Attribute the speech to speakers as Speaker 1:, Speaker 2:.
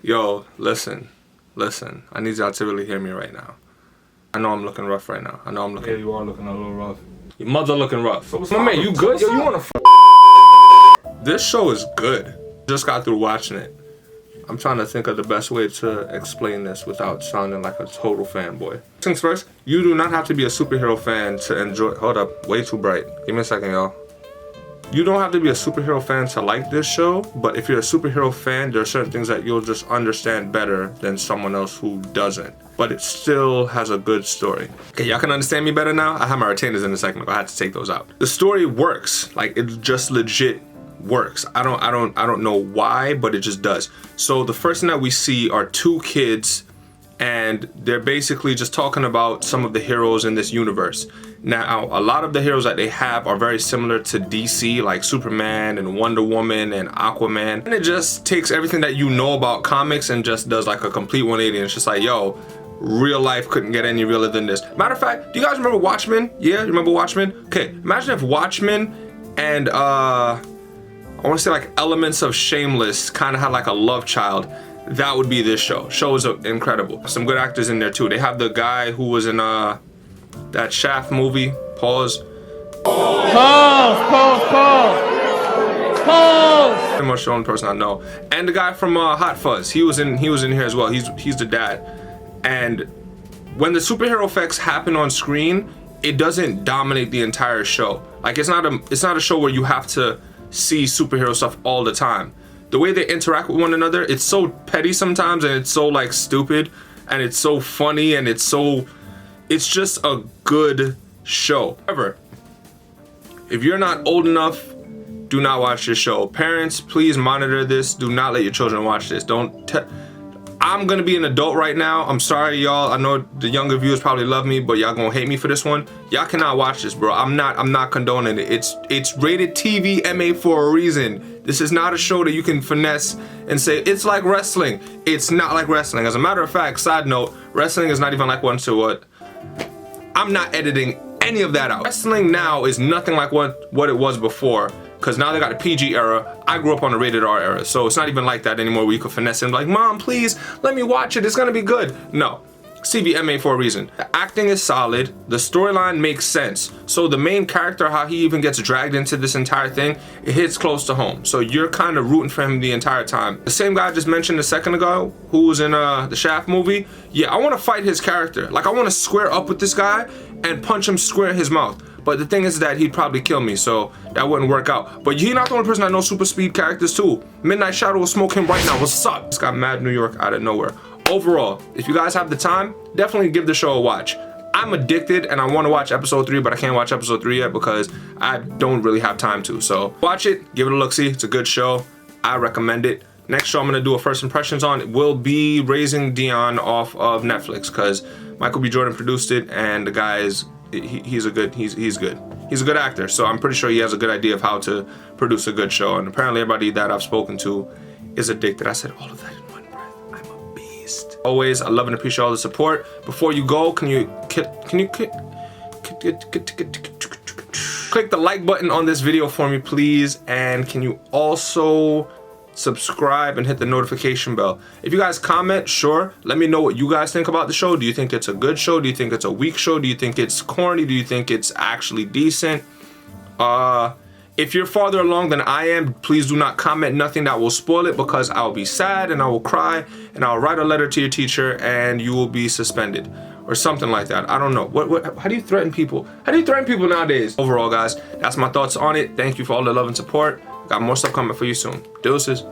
Speaker 1: Yo, listen. I need y'all to really hear me right now. I know I'm looking rough right now.
Speaker 2: Yeah, you are looking a little rough.
Speaker 1: Your mother looking rough. My man, you good? Yo, you wanna This show is good. Just got through watching it. I'm trying to think of the best way to explain this without sounding like a total fanboy. Things first, you do not have to be a superhero fan to enjoy. Hold up, way too bright. Give me a second, y'all. You don't have to be a superhero fan to like this show, but if you're a superhero fan, there are certain things that you'll just understand better than someone else who doesn't. But it still has a good story. Okay, y'all can understand me better now? I have my retainers in a second, but I had to take those out. The story works, like it just legit works. I don't know why, but it just does. So the first thing that we see are two kids, and they're basically just talking about some of the heroes in this universe. Now, a lot of the heroes that they have are very similar to DC, like Superman and Wonder Woman and Aquaman. And it just takes everything that you know about comics and just does like a complete 180. And it's just like, yo, real life couldn't get any realer than this. Matter of fact, do you guys remember Watchmen? Yeah, you remember Watchmen? Okay, imagine if Watchmen and I want to say like elements of Shameless kind of had like a love child. That would be this show. Show is incredible. Some good actors in there too. They have the guy who was in that Shaft movie. Pause. Pretty much the only person I know. And the guy from Hot Fuzz. He was in here as well. He's the dad. And when the superhero effects happen on screen, it doesn't dominate the entire show. Like it's not a show where you have to see superhero stuff all the time. The way they interact with one another, it's so petty sometimes, and it's so like stupid, and it's so funny, and it's just a good show. However, if you're not old enough, do not watch this show. Parents, please monitor this. Do not let your children watch this. I'm gonna be an adult right now. I'm sorry, y'all. I know the younger viewers probably love me, but y'all gonna hate me for this one. Y'all cannot watch this, bro. I'm not condoning it. It's rated TV MA for a reason. This is not a show that you can finesse and say it's like wrestling. It's not like wrestling. As a matter of fact, side note, wrestling is not even like one to what. I'm not editing any of that out. Wrestling now is nothing like what it was before, because now they got a PG era. I grew up on the rated R era, so it's not even like that anymore where you could finesse him like, Mom, please let me watch it. It's gonna be good. No. CBMA for a reason. The acting is solid. The storyline makes sense. So the main character, how he even gets dragged into this entire thing, it hits close to home. So you're kind of rooting for him the entire time. The same guy I just mentioned a second ago, who was in the Shaft movie, yeah, I want to fight his character. Like I want to square up with this guy and punch him square in his mouth. But the thing is that he'd probably kill me, so that wouldn't work out. But he's not the only person that knows super speed characters too. Midnight Shadow will smoke him right now. What's up? It's got Mad New York out of nowhere. Overall, if you guys have the time, definitely give the show a watch. I'm addicted and I want to watch episode 3, but I can't watch episode 3 yet because I don't really have time to. So watch it, give it a look-see. It's a good show. I recommend it. Next show I'm going to do a first impressions on will be Raising Dion off of Netflix, because Michael B. Jordan produced it, and the guy is he's good. He's a good actor, so I'm pretty sure he has a good idea of how to produce a good show. And apparently everybody that I've spoken to is addicted. I said all of that in one breath. I'm a beast. Always, I love and appreciate all the support. Before you go, can you click the like button on this video for me, please? And can you also subscribe and hit the notification bell? If you guys comment, sure, let me know what you guys think about the show. Do you think it's a good show? Do you think it's a weak show? Do you think it's corny? Do you think it's actually decent? If you're farther along than I am, please do not comment nothing that will spoil it, because I'll be sad and I will cry and I'll write a letter to your teacher and you will be suspended or something like that. I don't know. How do you threaten people? How do you threaten people nowadays? Overall, guys, that's my thoughts on it. Thank you for all the love and support. Got more stuff coming for you soon. Deuces.